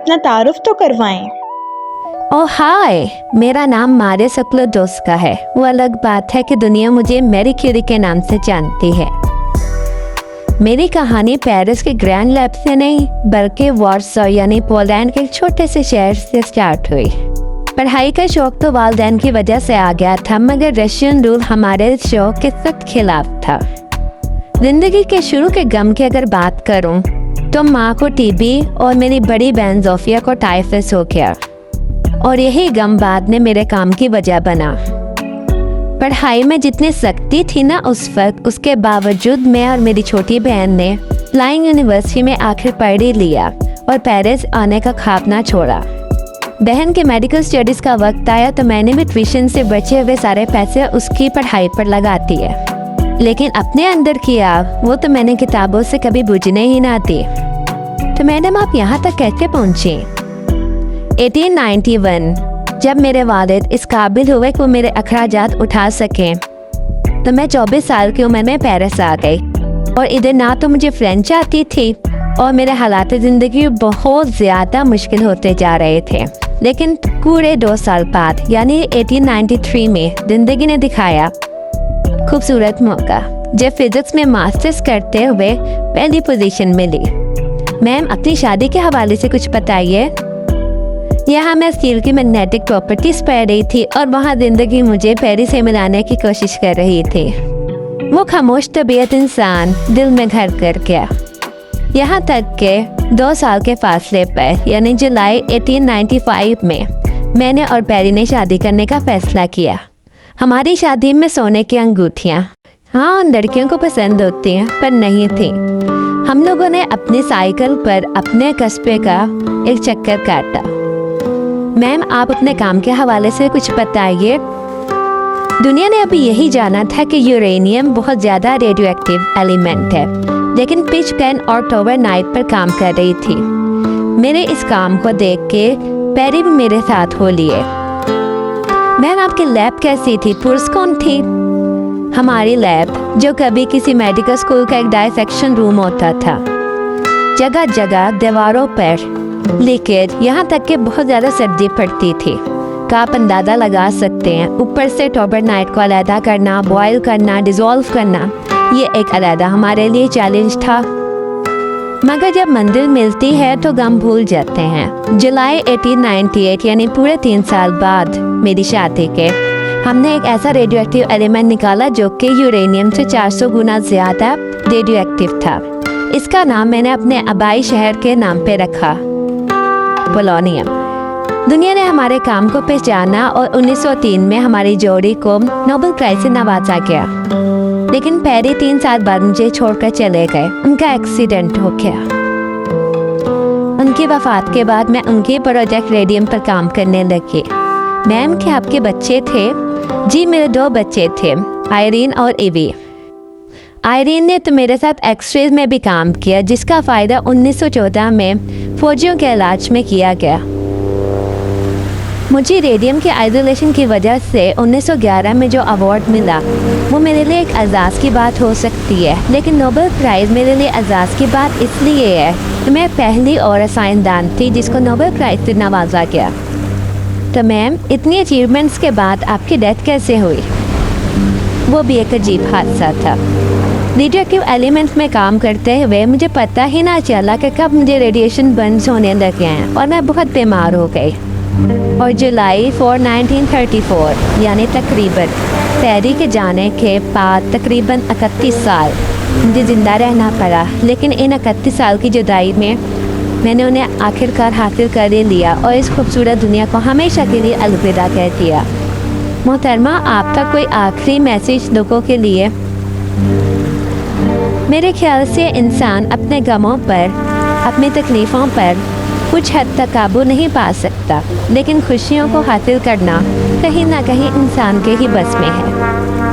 अपना तारुफ तो करवाएं। ओह हाय, मेरा नाम मारिया सक्लोडोस्का है। वो अलग बात है कि दुनिया मुझे मैरी क्यूरी के नाम से जानती है। मेरी कहानी पेरिस के ग्रैंड लैब से नहीं बल्कि वार्सो यानी पोलैंड के एक छोटे से शहर से स्टार्ट हुई। पढ़ाई का शौक तो वालिदैन की वजह से आ गया था, मगर रशियन रूल हमारे शौक के सख्त खिलाफ था। जिंदगी के शुरू के गम की अगर बात करूं तो माँ को टीबी और मेरी बड़ी बहन जोफिया को टाइफस हो गया, और यही गम बाद में मेरे काम की वजह बना। पढ़ाई में जितनी सख्ती थी ना उस वक्त, उसके बावजूद मैं और मेरी छोटी बहन ने फ्लाइंग यूनिवर्सिटी में आखिर पढ़ ही लिया और पेरिस आने का ख्वाब ना छोड़ा। बहन के मेडिकल स्टडीज़ का वक्त आया तो मैंने भी ट्यूशन से बचे हुए सारे पैसे उसकी पढ़ाई पर लगाती है, लेकिन अपने अंदर की आग वो तो मैंने किताबों से कभी बुझने ही ना दी। तो मैडम आप यहाँ तक कैसे पहुँची? 1891 जब मेरे वालिद इस काबिल हुए कि वो मेरे अखराजात उठा सकें तो मैं 24 साल की उम्र में पेरिस आ गई, और इधर ना तो मुझे फ्रेंच आती थी और मेरे हालात ज़िंदगी बहुत ज़्यादा मुश्किल होते जा रहे थे। लेकिन पूरे 2 साल बाद यानी 1893 में ज़िंदगी ने दिखाया खूबसूरत मौका, जब फिजिक्स में मास्टर्स करते हुए पहली पोजीशन मिली। मैम अपनी शादी के हवाले से कुछ बताइए। यहाँ मैं स्टील की मैग्नेटिक प्रॉपर्टीज पढ़ रही थी और वहाँ जिंदगी मुझे पेरिस से मिलाने की कोशिश कर रही थी। वो खामोश तबीयत इंसान दिल में घर कर गया। यहाँ तक के 2 साल के फासले पर यानी जुलाई 1895 में मैंने और पेरी ने शादी करने का फैसला किया। हमारी शादी में सोने की अंगूठियाँ हाँ लड़कियों को पसंद होती हैं पर नहीं थी। हम लोगों ने अपनी साइकिल पर अपने कस्बे का एक चक्कर काटा। मैम आप अपने काम के हवाले से कुछ बताइए। दुनिया ने अभी यही जाना था कि यूरेनियम बहुत ज़्यादा रेडियो एक्टिव एलिमेंट है, लेकिन पिच पेन और टॉवर नाइट पर काम कर रही थी। मेरे इस काम को देख के पेरी भी मेरे साथ हो लिए। मैम आपकी लैब कैसी थी? पुरुष कौन थी? हमारी लैब जो कभी किसी मेडिकल स्कूल का एक डायसेक्शन रूम होता था, जगह जगह दीवारों पर लीकेज, यहाँ तक कि बहुत ज़्यादा सर्दी पड़ती थी का आप अंदाज़ा लगा सकते हैं। ऊपर से टॉबर नाइट को अलहदा करना, बॉयल करना, डिज़ोल्व करना, ये एक अलहदा हमारे लिए चैलेंज था। मगर जब मंजिल मिलती है तो गम भूल जाते हैं। जुलाई 1898 यानी पूरे 3 साल बाद मेरी शादी के हमने एक ऐसा रेडियो एक्टिव एलिमेंट निकाला जो कि यूरेनियम से 400 गुना ज़्यादा रेडियो एक्टिव था। इसका नाम मैंने अपने आबाई शहर के नाम पे रखा, पोलोनियम। दुनिया ने हमारे काम को पहचाना और 1903 में हमारी जोड़ी को नोबेल प्राइज से नवाजा गया। लेकिन पेरी 3 साल बाद मुझे छोड़कर चले गए। उनका एक्सीडेंट हो गया। उनकी वफात के बाद मैं उनके प्रोजेक्ट रेडियम पर काम करने लगी। मैम क्या आपके बच्चे थे? जी मेरे 2 बच्चे थे, आयरीन और इवी। आयरीन ने तो मेरे साथ एक्सरेज में भी काम किया, जिसका फ़ायदा 1914 में फौजियों के इलाज में किया गया। मुझे रेडियम के आइसोलेशन की वजह से 1911 में जो अवार्ड मिला वो मेरे लिए एक एजाज़ की बात हो सकती है, लेकिन नोबेल प्राइज़ मेरे लिए एजाज़ की बात इसलिए है कि मैं पहली और साइंसदान थी जिसको नोबेल प्राइज़ से नवाजा गया। तो मैम इतनी अचीवमेंट्स के बाद आपकी डेथ कैसे हुई? वो भी एक अजीब हादसा था। रेडियो एक्टिव एलिमेंट्स में काम करते हुए मुझे पता ही ना चला कि कब मुझे रेडिएशन बर्न्स होने लगे हैं और मैं बहुत बीमार हो गई। और जुलाई 4, 1934 यानी तकरीबन पेरी के जाने के बाद तकरीबन 31 साल मुझे ज़िंदा रहना पड़ा। लेकिन इन 31 साल की जुदाई में मैंने उन्हें आखिरकार हासिल कर ही लिया और इस खूबसूरत दुनिया को हमेशा के लिए अलविदा कह दिया। मोहतरमा आपका कोई आखिरी मैसेज लोगों के लिए? मेरे ख्याल से इंसान अपने गमों पर, अपनी तकलीफ़ों पर कुछ हद तक काबू नहीं पा सकता, लेकिन खुशियों को हासिल करना कहीं ना कहीं इंसान के ही बस में है।